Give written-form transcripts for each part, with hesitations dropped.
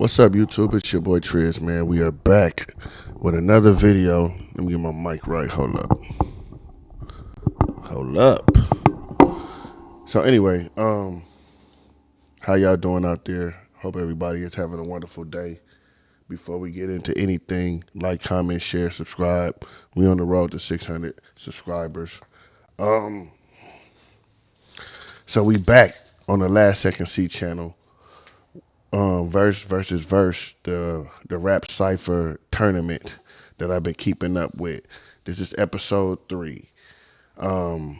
What's up, YouTube? It's your boy Triz, man. We are back with another video. Let me get my mic right. Hold up. So anyway, how y'all doing out there? Hope everybody is having a wonderful day. Before we get into anything, like, comment, share, subscribe. We on the road to 600 subscribers. So we back on the Last Second C channel. Verse versus verse, the rap cipher tournament that I've been keeping up with. This is episode 3. The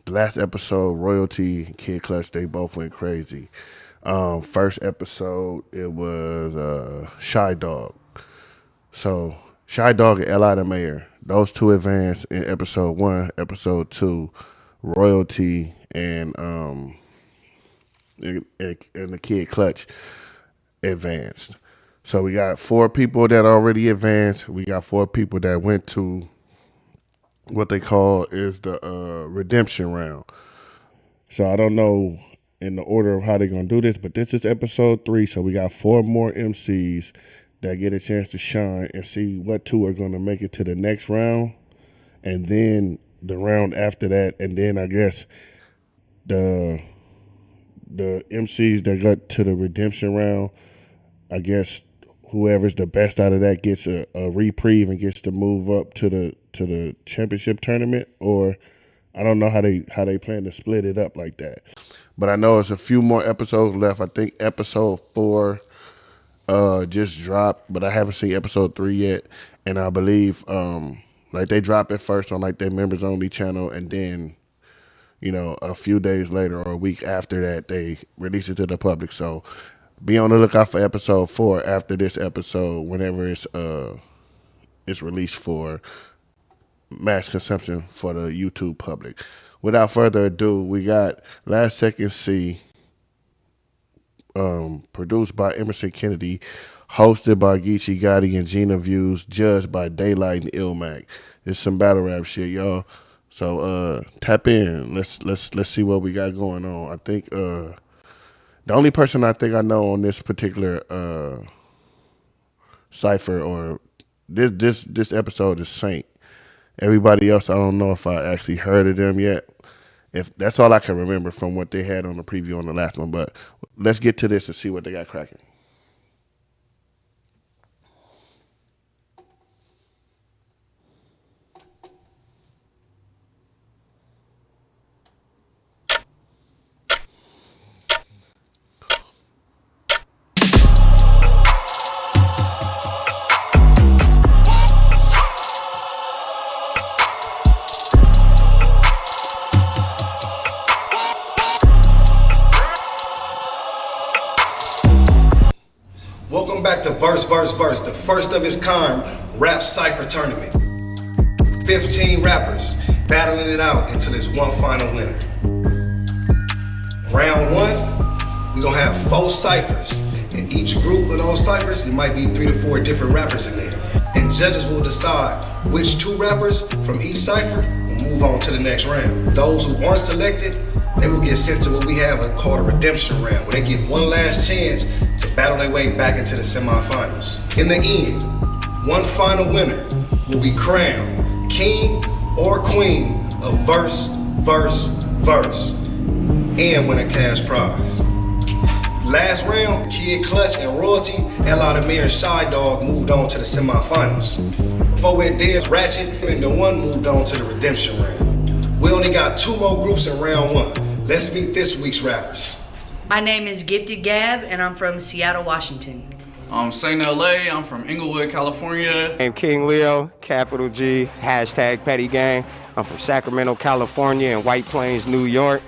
last episode, Royalty and Kid Clutch, they both went crazy. First episode, it was Shy Dog. So Shy Dog and L.I. the Mayor, those two advanced in episode 1. Episode 2, Royalty and the Kid Clutch advanced. So we got 4 people that already advanced. We got 4 people that went to what they call is the redemption round. So I don't know in the order of how they're gonna do this, but this is episode 3. So we got 4 more MCs that get a chance to shine and see what 2 are gonna make it to the next round, and then the round after that, and then I guess the MCs that got to the redemption round, I guess whoever's the best out of that gets a reprieve and gets to move up to the championship tournament, or I don't know how they plan to split it up like that. But I know it's a few more episodes left. I think episode 4 just dropped, but I haven't seen episode 3 yet. And I believe like they drop it first on like their members only channel, and then a few days later or a week after that they release it to the public. So be on the lookout for episode 4 after this episode, whenever it's released for mass consumption for the YouTube public. Without further ado, we got Last Second C, produced by Emerson Kennedy, hosted by Geechee Gotti and Gina Views, judged by Daylight and Ilmac. It's some battle rap shit, y'all. So tap in. Let's see what we got going on. I think the only person I think I know on this particular cipher or this episode is Saynt. Everybody else, I don't know if I actually heard of them yet. If that's all I can remember from what they had on the preview on the last one. But let's get to this and see what they got cracking. Welcome back to Verse, the first of its kind rap cipher tournament. 15 rappers battling it out until there's one final winner. Round 1, we're gonna have 4 ciphers. In each group of those ciphers, it might be 3 to 4 different rappers in there. And judges will decide which 2 rappers from each cipher will move on to the next round. Those who aren't selected, they will get sent to what we have called a redemption round, where they get one last chance to battle their way back into the semifinals. In the end, one final winner will be crowned king or queen of verse, and win a cash prize. Last round, Kid Clutch and Royalty, L.I. the Mayor and Shy Dog moved on to the semifinals. Before we did, Ratchet and the One moved on to the redemption round. We only got 2 more groups in round 1. Let's meet this week's rappers. My name is Gifted Gab, and I'm from Seattle, Washington. I'm Saynt LA, I'm from Inglewood, California. I'm King Leo, capital G, hashtag Petty Gang. I'm from Sacramento, California, and White Plains, New York.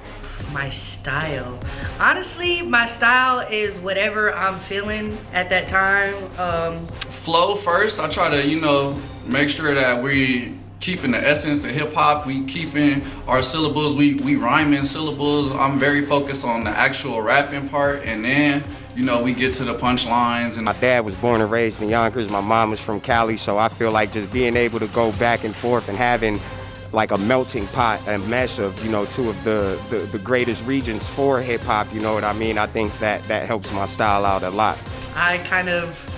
My style. Honestly, my style is whatever I'm feeling at that time. Flow first, I try to, make sure that we keeping the essence of hip hop. We keeping our syllables, we rhyming syllables. I'm very focused on the actual rapping part, and then we get to the punchlines. And my dad was born and raised in Yonkers. My mom was from Cali, so I feel like just being able to go back and forth and having like a melting pot and mesh of, two of the greatest regions for hip hop, you know what I mean? I think that helps my style out a lot. I kind of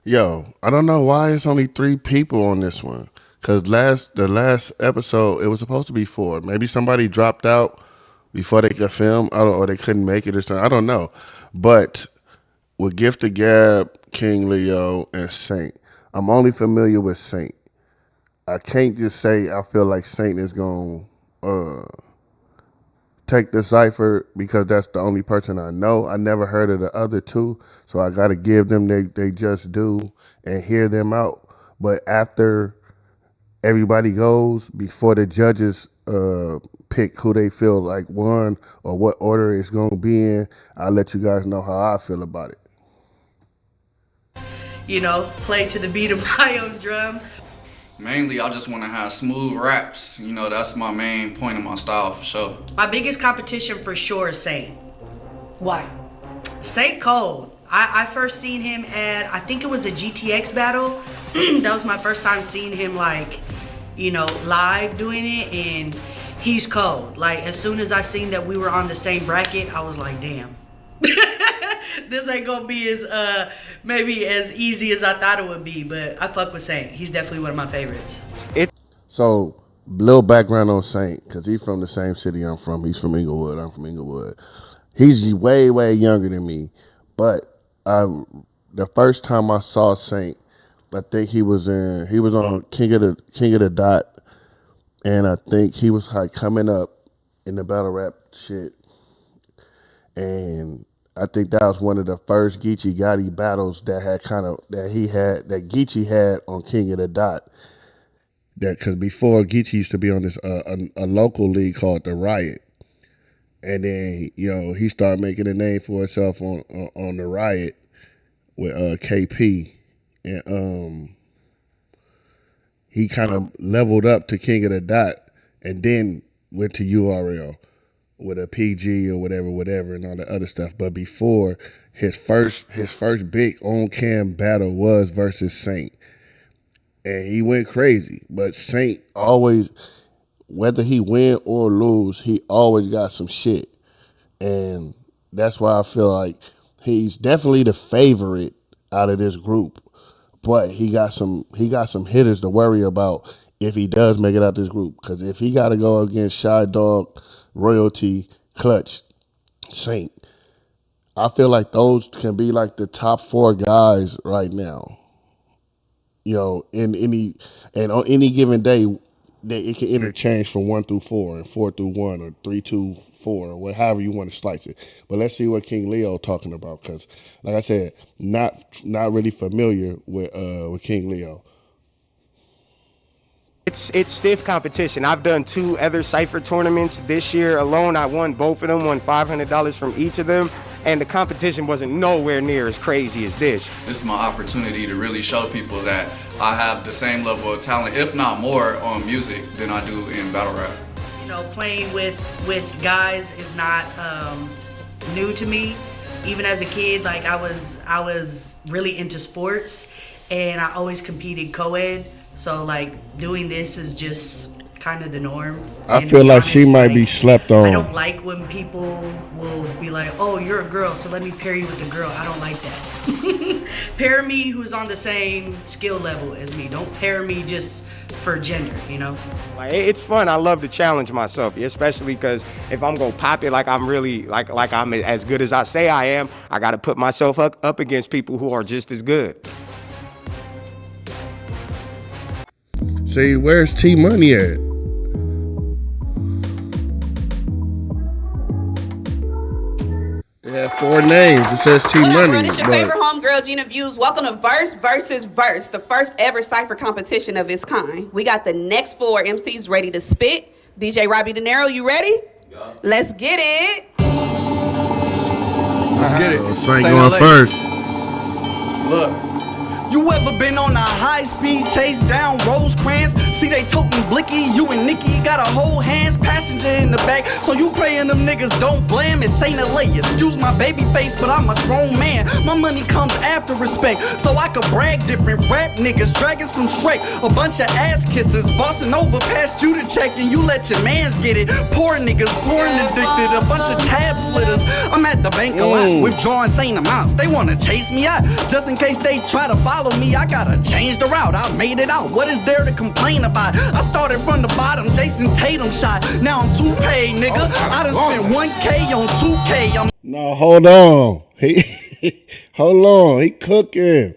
Yo, I don't know why it's only 3 people on this one. Cause the last episode it was supposed to be 4. Maybe somebody dropped out before they could film, or they couldn't make it or something. I don't know. But with Gift of Gab, King Leo, and Saint, I'm only familiar with Saint. I can't just say I feel like Saint is gonna take the cipher because that's the only person I know. I never heard of the other 2, so I got to give them they just do and hear them out. But after everybody goes, before the judges pick who they feel like won or what order it's going to be in, I'll let you guys know how I feel about it. play to the beat of my own drum. Mainly, I just want to have smooth raps. That's my main point of my style for sure. My biggest competition for sure is Saynt. Why? Saynt cold. I first seen him at, I think it was a GTX battle. That was my first time seeing him live doing it, and he's cold. Like, as soon as I seen that we were on the same bracket, I was like, damn. This ain't gonna be as maybe as easy as I thought it would be, but I fuck with Saynt. He's definitely one of my favorites. So, little background on Saint, because he's from the same city I'm from. He's from Inglewood. I'm from Inglewood. He's way, way younger than me. But the first time I saw Saint, I think he was on King of the Dot, and I think he was like coming up in the battle rap shit, and I think that was one of the first Geechee Gotti battles that Geechee had on King of the Dot. That because before Geechee used to be on this a local league called the Riot, and then he started making a name for himself on the Riot with KP, and he kind of leveled up to King of the Dot, and then went to URL with a PG or whatever, and all the other stuff. But before, his first big on cam battle was versus Saint, and he went crazy. But Saint always, whether he win or lose, he always got some shit, and that's why I feel like he's definitely the favorite out of this group. But he got some hitters to worry about if he does make it out this group. Because if he got to go against Shy Dog, Royalty, Clutch, Saint, I feel like those can be like the top 4 guys right now. On any given day, it can interchange from 1 through 4 and 4 through 1 or 3 to 4 or however you want to slice it. But let's see what King Leo talking about, because like I said, not really familiar with King Leo. It's stiff competition. I've done 2 other Cypher tournaments this year alone. I won both of them, won $500 from each of them, and the competition wasn't nowhere near as crazy as this. This is my opportunity to really show people that I have the same level of talent, if not more, on music than I do in battle rap. Playing with guys is not new to me. Even as a kid, like I was really into sports, and I always competed co-ed. So like doing this is just kind of the norm. I feel like she might be slept on. I don't like when people will be like, oh, you're a girl, so let me pair you with a girl. I don't like that. Pair me who's on the same skill level as me. Don't pair me just for gender, Like, it's fun. I love to challenge myself, especially because if I'm gonna pop it like I'm really like I'm as good as I say I am, I gotta put myself up against people who are just as good. See, where's T Money at? It had 4 names. It says T What up, Money. bro? It's your favorite homegirl, Gina Views. Welcome to Verse versus Verse, the first ever Cypher competition of its kind. We got the next 4 MCs ready to spit. DJ Robbie De Niro, you ready? Yeah. Let's get it. Let's get it. Saynt going first. Look. You ever been on a high-speed chase down Rosecrans? See they toting blicky, you and Nikki got a whole hands, passenger in the back. So you praying them niggas don't blam it, Saynt LA. Excuse my baby face, but I'm a grown man. My money comes after respect, so I could brag different. Rap niggas, dragons from Shrek, a bunch of ass kissers, bossing over past you to check, and you let your mans get it. Poor niggas, porn addicted, a bunch of tab splitters. I'm at the bank a lot, withdrawing insane amounts. They wanna chase me out, just in case they try to follow me. I gotta change the route, I made it out. What is there to complain about? I started from the bottom, Jason Tatum shot. Now I'm 2K, nigga. I done spent 1K on 2K. No, hold on. Hold on. He cooking.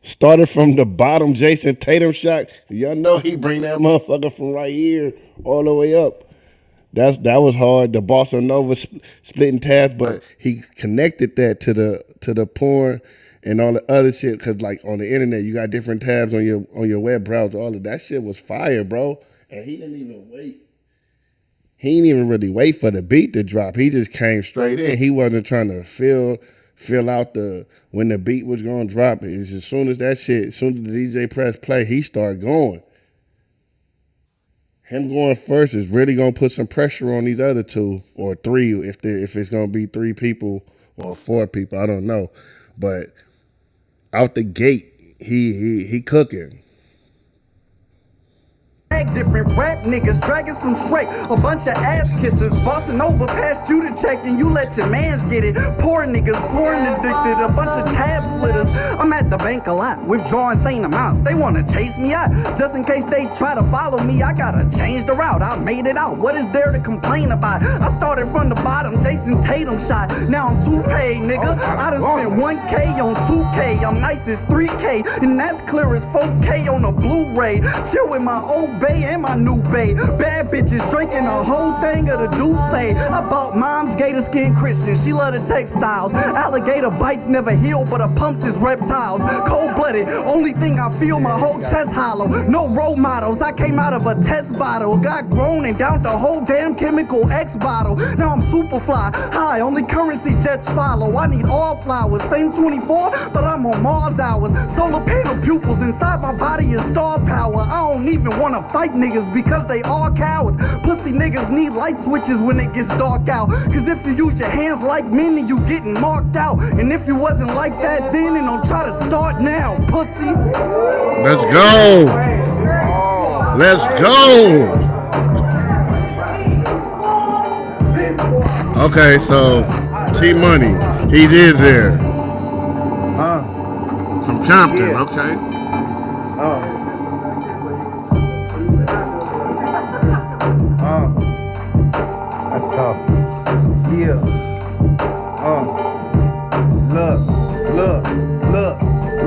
Started from the bottom, Jason Tatum shot. Y'all know he bring that motherfucker from right here all the way up. That was hard. The Bossa Nova splitting tabs, but he connected that to the porn and all the other shit. Cause like on the internet, you got different tabs on your web browser. All of that shit was fire, bro. And he didn't even wait. He didn't even really wait for the beat to drop. He just came straight in. He wasn't trying to fill out when the beat was gonna drop. It's as soon as the DJ pressed play, he started going. Him going first is really gonna put some pressure on these other two or three if it's gonna be three people or four people. I don't know, but out the gate, he cooking. Different rap niggas, dragons from Shrek, a bunch of ass kissers, bossing over past you to check, and you let your mans get it. Poor niggas, porn addicted, a bunch of tab splitters. I'm at the bank a lot, withdrawing insane amounts. They wanna chase me out, just in case they try to follow me. I gotta change the route, I made it out. What is there to complain about? I started from the bottom, Jason Tatum shot. Now I'm 2K, nigga. I done spent 1K on 2K. I'm nice as 3K, and that's clear as 4K on a Blu-ray. Chill with my old baby and my new babe. Bad bitches drinking a whole thing of the Douce. I bought mom's gator skin Christian. She love the textiles. Alligator bites never heal, but her pumps is reptiles. Cold blooded, only thing I feel my whole chest hollow. No role models. I came out of a test bottle. Got grown and down the whole damn chemical X bottle. Now I'm super fly. High, only currency jets follow. I need all flowers. Same 24, but I'm on Mars hours. Solar panel pupils inside my body is star power. I don't even wanna fight niggas because they all cowards. Pussy niggas need light switches when it gets dark out. Cause if you use your hands like men, then you getting marked out. And if you wasn't like that then don't try to start now, pussy. Let's go. Let's go. Okay, so T Money, he is there. From Compton, yeah. Okay. That's tough. Yeah.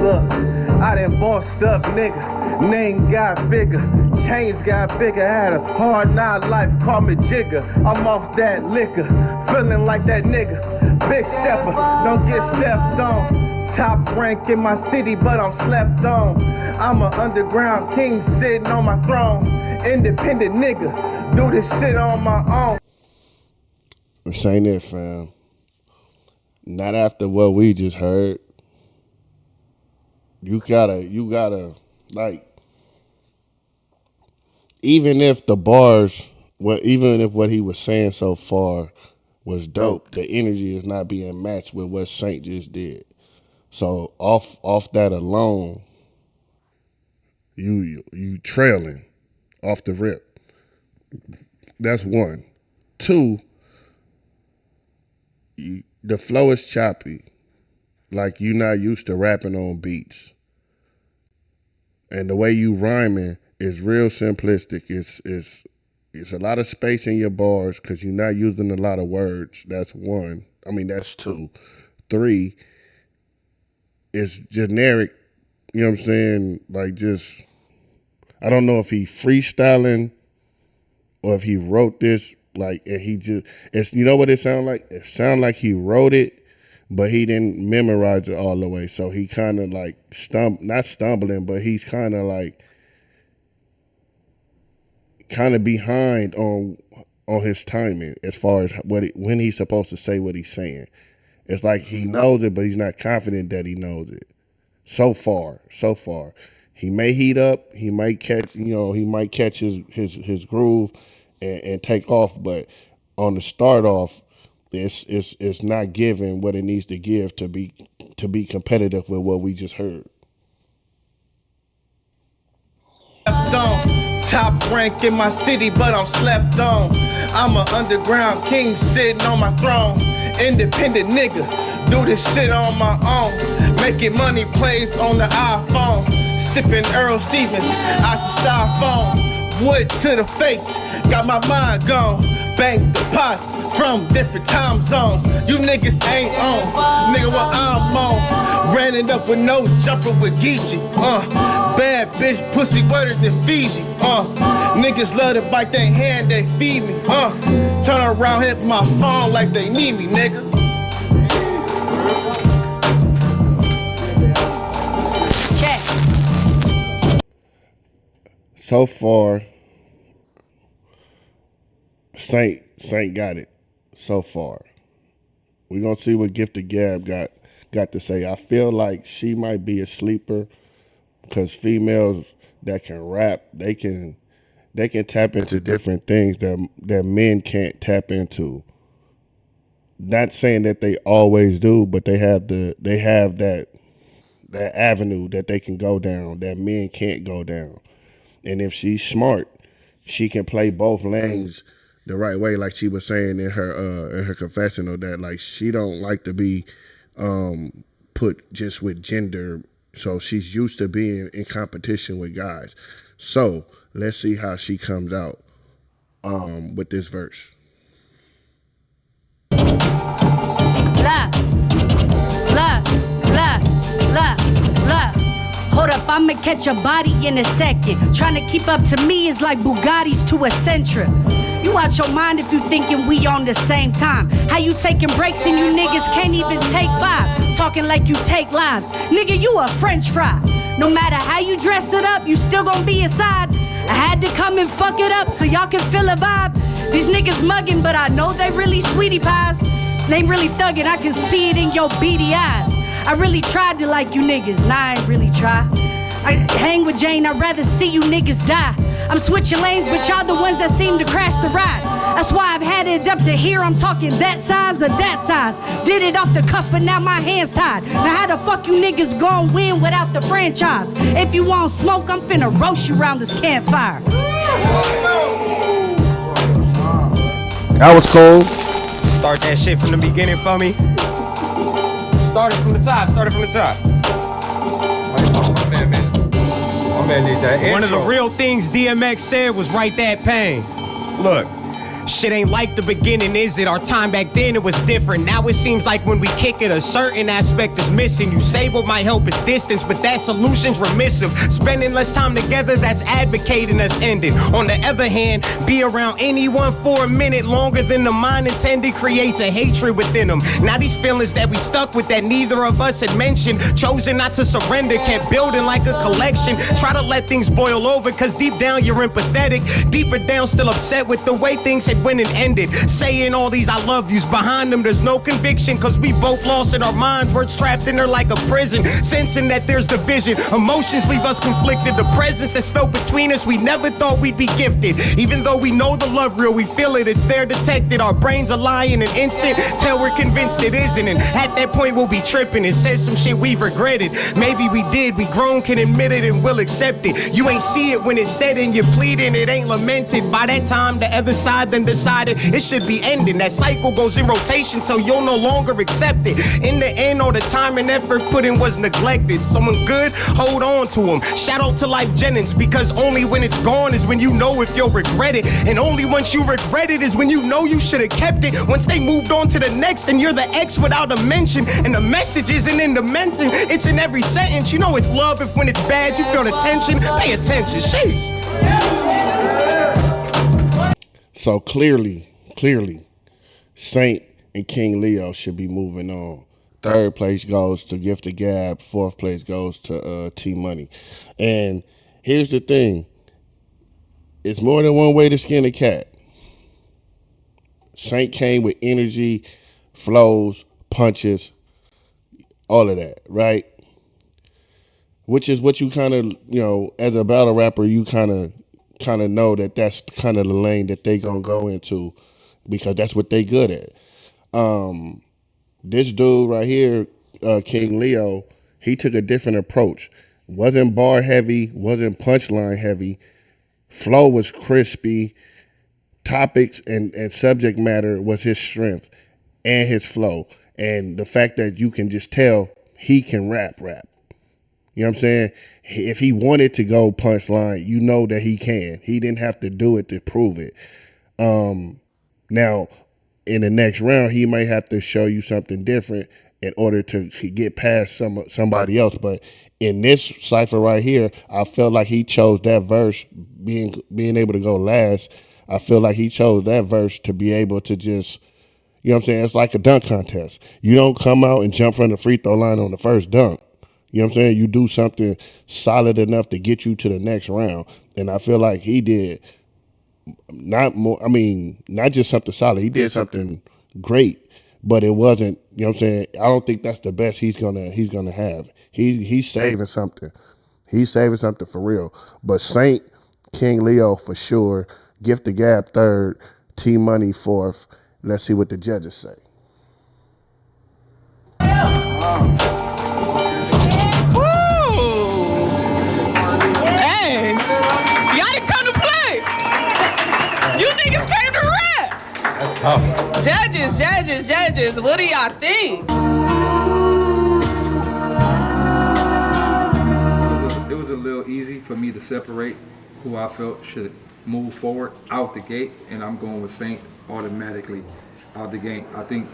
Look. I done bossed up, nigga. Name got bigger, chains got bigger. Had a hard knock life, call me Jigger. I'm off that liquor, feeling like that nigga. Big stepper, don't get stepped on. Top rank in my city, but I'm slept on. I'm an underground king sitting on my throne. Independent nigga, do this shit on my own. This ain't it, fam. Not after what we just heard. You gotta, like, even if the bars, even if what he was saying so far was dope, the energy is not being matched with what Saynt just did. So off that alone, you trailing off the rip. That's one. Two, the flow is choppy. Like you're not used to rapping on beats. And the way you rhyming is real simplistic. It's a lot of space in your bars because you're not using a lot of words. That's one. I mean, that's two. Three, it's generic, you know what I'm saying? Like just, I don't know if he freestyling or if he wrote this, like, and he just, you know what it sound like? It sound like he wrote it, but he didn't memorize it all the way. So he kind of like not stumbling, but he's kind of like behind on his timing as far as when he's supposed to say what he's saying. It's like he knows it, but he's not confident that he knows it. So far, he may heat up. He might catch, his groove and take off. But on the start off, it's not giving what it needs to give to be competitive with what we just heard. Slept on. Top rank in my city, but I'm slept on. I'm an underground king sitting on my throne. Independent nigga, do this shit on my own. Making money plays on the iPhone. Sipping Earl Stevens out the styrofoam. Wood to the face, got my mind gone. Bang the pots from different time zones. You niggas ain't on, nigga, what I'm on. Ran it up with no jumper with Geechee. Bad bitch, pussy wetter than Fiji. Niggas love to bite their hand, they feed me. Turn around, hit my phone like they need me, nigga. So far, Saynt got it. So far, we're gonna see what Gifted Gab got to say. I feel like she might be a sleeper because females that can rap, they can tap into different things that men can't tap into. Not saying that they always do, but they have that avenue that they can go down that men can't go down. And if she's smart, she can play both lanes the right way, like she was saying in her confessional, that like she don't like to be put just with gender. So she's used to being in competition with guys. So let's see how she comes out with this verse. Hold up, I'ma catch a body in a second. Trying to keep up to me is like Bugattis to a Sentra. You out your mind if you thinking we on the same time. How you taking breaks and you niggas can't even take 5? Talking like you take lives. Nigga, you a French fry. No matter how you dress it up, you still gon' be inside. I had to come and fuck it up so y'all can feel a vibe. These niggas mugging, but I know they really sweetie pies. They ain't really thugging, I can see it in your beady eyes. I really tried to like you niggas, nah, I ain't really try. I hang with Jane, I'd rather see you niggas die. I'm switching lanes, but y'all the ones that seem to crash the ride. That's why I've had it up to here, I'm talking that size or that size. Did it off the cuff, but now my hands tied. Now how the fuck you niggas gon' win without the franchise? If you want smoke, I'm finna roast you around this campfire. That was cool. Start that shit from the beginning for me. Started from the top. My man need that intro. One of the real things DMX said was write that pain. Look. Shit ain't like the beginning, is it? Our time back then, it was different. Now it seems like when we kick it, a certain aspect is missing. You say what might help is distance, but that solution's remissive. Spending less time together, that's advocating us ending. On the other hand, be around anyone for a minute longer than the mind intended creates a hatred within them. Now these feelings that we stuck with that neither of us had mentioned, chosen not to surrender, kept building like a collection. Try to let things boil over, cause deep down you're empathetic. Deeper down, still upset with the way things had went and ended. Saying all these I love yous, behind them there's no conviction, cause we both lost in our minds. We're trapped in there like a prison, sensing that there's division. Emotions leave us conflicted. The presence that's felt between us, we never thought we'd be gifted. Even though we know the love real, we feel it, it's there detected. Our brains are lying in an instant till we're convinced it isn't. And at that point we'll be tripping and said some shit we've regretted. Maybe we did, we grown, can admit it and will accept it. You ain't see it when it's said and you're pleading, it ain't lamented. By that time the other side then decided it should be ending. That cycle goes in rotation till you'll no longer accept it. In the end, all the time and effort put in was neglected. Someone good, hold on to them. Shout out to Life Jennings, because only when it's gone is when you know if you'll regret it. And only once you regret it is when you know you should have kept it. Once they moved on to the next and you're the ex without a mention. And the message isn't in the mention, it's in every sentence. You know it's love if when it's bad you feel the tension. Pay attention, sheesh. So clearly, Saynt and King Leo should be moving on. Third place goes to Gifted Gab. Fourth place goes to T Money. And here's the thing. It's more than one way to skin a cat. Saynt came with energy, flows, punches, all of that, right? Which is what you kind of, as a battle rapper, you kind of know that that's kind of the lane that they gonna go into, because that's what they good at. This dude right here, King Leo, he took a different approach. Wasn't bar heavy, wasn't punchline heavy. Flow was crispy. Topics and subject matter was his strength and his flow. And the fact that you can just tell he can rap. You know what I'm saying? If he wanted to go punchline, you know that he can. He didn't have to do it to prove it. Now, in the next round, he might have to show you something different in order to get past somebody else. But in this cipher right here, I felt like he chose that verse, being able to go last. I feel like he chose that verse to be able to just, you know what I'm saying? It's like a dunk contest. You don't come out and jump from the free throw line on the first dunk. You know what I'm saying? You do something solid enough to get you to the next round. And I feel like he did not just something solid. He did something great, but it wasn't, you know what I'm saying? I don't think that's the best he's gonna have. He's saving something. He's saving something for real. But Saynt, King Leo for sure, Gift the Gab third, T Money fourth. Let's see what the judges say. Hey, y'all didn't come to play. You niggas came to rap. That's tough. Judges, what do y'all think? It was a little easy for me to separate who I felt should move forward out the gate, and I'm going with Saynt automatically out the gate. I think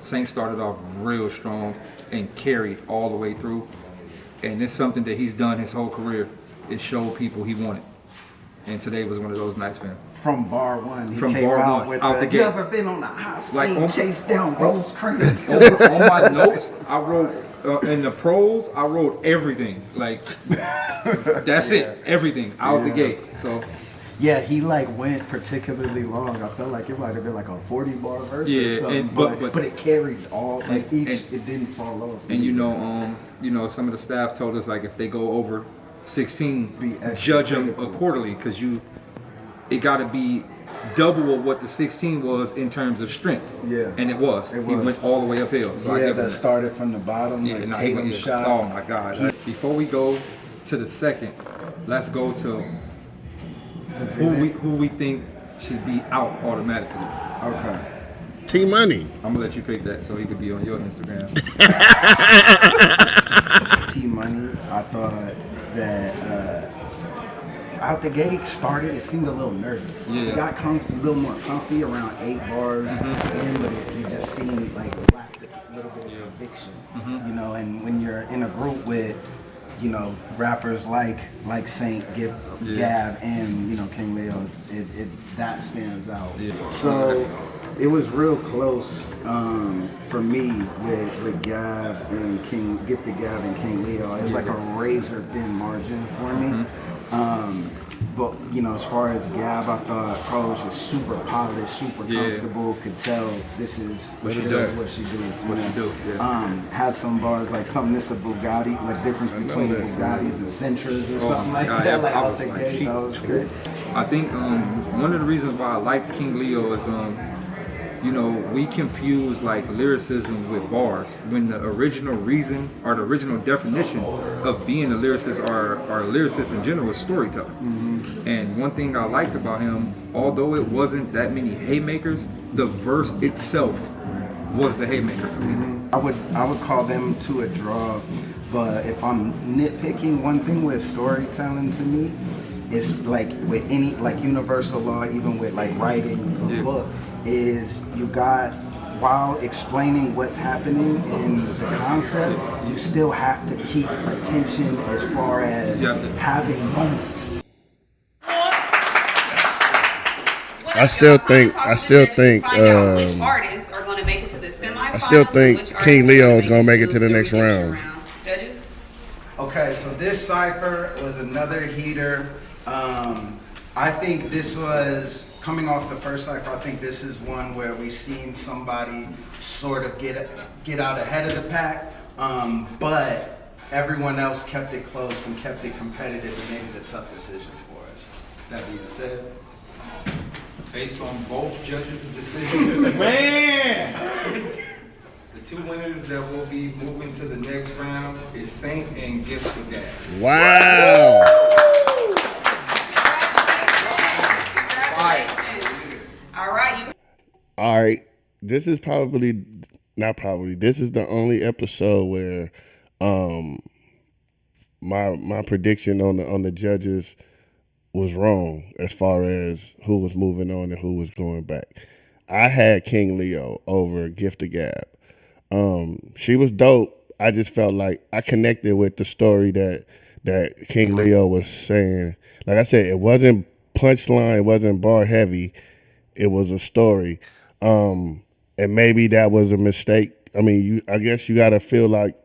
Saynt started off real strong and carried all the way through, and it's something that he's done his whole career. It showed people he wanted, and today was one of those nights for him. From bar one, he From came bar out one, with out the gate. You ever been on a high speed Like, chase down Rose Cranes? On my notes, I wrote in the pros, I wrote everything. Like, that's it, everything out the gate. So. Yeah, he like went particularly long. I felt like it might have been like a 40-bar verse or something. And, but it carried all like it didn't fall off. And you know, some of the staff told us like if they go over 16, judge them accordingly because it got to be double of what the 16 was in terms of strength. Yeah, and it was. He went all the way uphill. So yeah, that started from the bottom. Yeah, like Tatum shot. Oh my God! Before we go to the second, let's go to who we think should be out automatically. Okay. T Money. I'm gonna let you pick that so he could be on your Instagram. T Money. I thought that out the gate started. It seemed a little nervous. Yeah. It got a little more comfy around 8 bars, in, but it just seemed like it lacked a little bit of conviction. You know, and when you're in a group with, you know, rappers like Saynt, Gab, and, you know, King Leo, it that stands out. Yeah. So it was real close for me with Gab and Gift the Gab and King Leo. It's like a razor thin margin for me. But, you know, as far as Gab, I thought Pros was super polished, super comfortable, could tell this is what she does. Had some bars like something this a Bugatti, like difference between Bugattis and Sentras or something like that. Like out the gate, that was great. I think one of the reasons why I like King Leo is you know, we confuse like lyricism with bars when the original reason or the original definition of being a lyricist or a lyricist in general is storytelling. And one thing I liked about him, although it wasn't that many haymakers, the verse itself was the haymaker for me. I would call them to a draw, but if I'm nitpicking, one thing with storytelling to me, it's like with any like universal law, even with like writing a book, is you got, while explaining what's happening in the concept, you still have to keep attention as far as having moments. I still think which artists are going to make it to the semifinals. I still think King Leo is going to make it to the next round. Judges? Okay, so this cipher was another heater. I think this was coming off the first cipher. I think this is one where we seen somebody sort of get out ahead of the pack, but everyone else kept it close and kept it competitive and made it a tough decision for us. That being said, Based on both judges' decisions, Man! the two winners that will be moving to the next round is Saynt and Gift for Gab. Wow. All right. All right. This is this is the only episode where my prediction on the judges was wrong as far as who was moving on and who was going back. I had King Leo over Gift of Gab. She was dope. I just felt like I connected with the story that King Leo was saying. Like I said, it wasn't punchline, it wasn't bar heavy. It was a story. And maybe that was a mistake. I mean, I guess you gotta feel like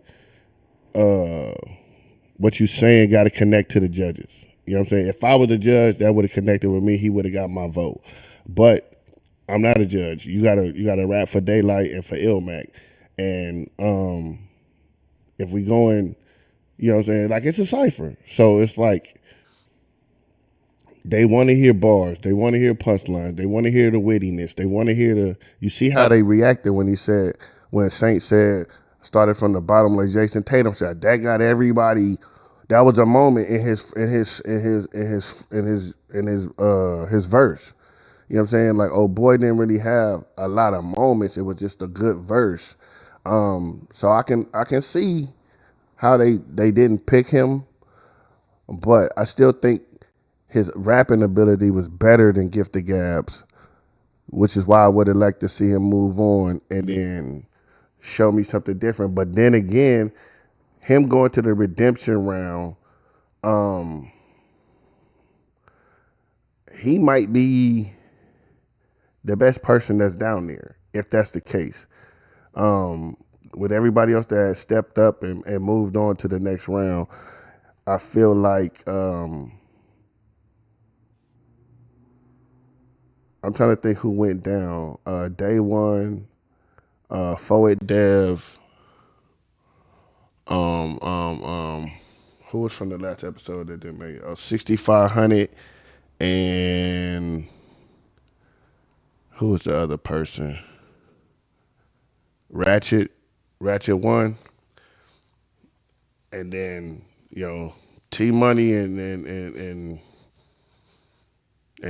what you saying got to connect to the judges. You know what I'm saying? If I was a judge, that would have connected with me. He would have got my vote. But I'm not a judge. You gotta rap for Daylight and for Ilmac. And if we going, you know what I'm saying? Like it's a cipher. So it's like they want to hear bars. They want to hear punchlines. They want to hear the wittiness. They want to hear you see how they reacted when Saynt said, started from the bottom like Jason Tatum shot. That got everybody. That was a moment in his verse. You know what I'm saying? Like, oh boy didn't really have a lot of moments. It was just a good verse. So I can see how they didn't pick him, but I still think his rapping ability was better than Gift of Gab's, which is why I would have liked to see him move on and then show me something different. But then again, him going to the redemption round, he might be the best person that's down there, if that's the case. With everybody else that has stepped up and moved on to the next round, I feel like I'm trying to think who went down. Day One, Forward Dev, who was from the last episode that didn't make it? 6500, and who was the other person? Ratchet One, and then T Money and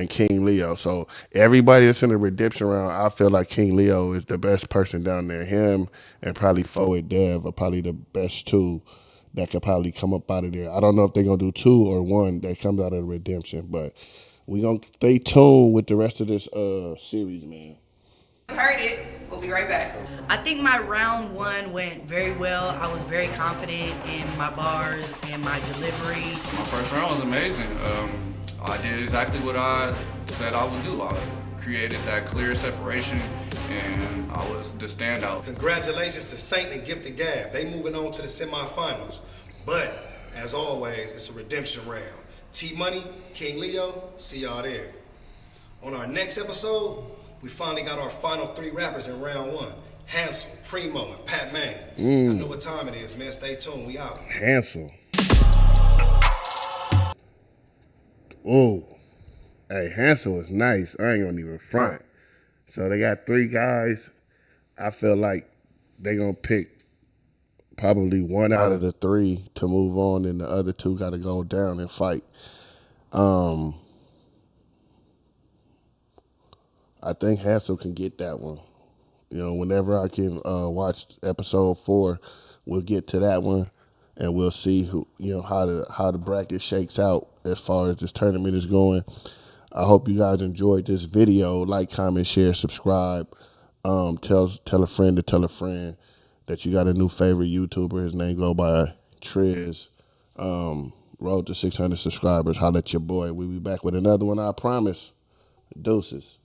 King Leo. So everybody that's in the redemption round, I feel like King Leo is the best person down there. Him and probably Forward Dev are probably the best two that could probably come up out of there. I don't know if they're gonna do two or one that comes out of the redemption, but we're gonna stay tuned with the rest of this series, man. Heard it. We'll be right back. I think my round one went very well. I was very confident in my bars and my delivery. My first round was amazing. I did exactly what I said I would do. I created that clear separation, and I was the standout. Congratulations to Saynt and Gift of Gab. They moving on to the semifinals. But, as always, it's a redemption round. T-Money, King Leo, see y'all there. On our next episode, we finally got our final three rappers in round one. Hansel, Primo, and Pat Man. I know what time it is, man. Stay tuned. We out. Hansel. Oh. Hey, Hansel is nice. I ain't gonna even front. So they got three guys. I feel like they gonna pick probably one out of the three to move on, and the other two gotta go down and fight. I think Hansel can get that one. Whenever I can watch episode 4, we'll get to that one, and we'll see how the bracket shakes out as far as this tournament is going. I hope you guys enjoyed this video. Like, comment, share, subscribe. Tell a friend to tell a friend that you got a new favorite YouTuber. His name go by Triz. Road to 600 subscribers. Holla at your boy. We'll be back with another one, I promise. Deuces.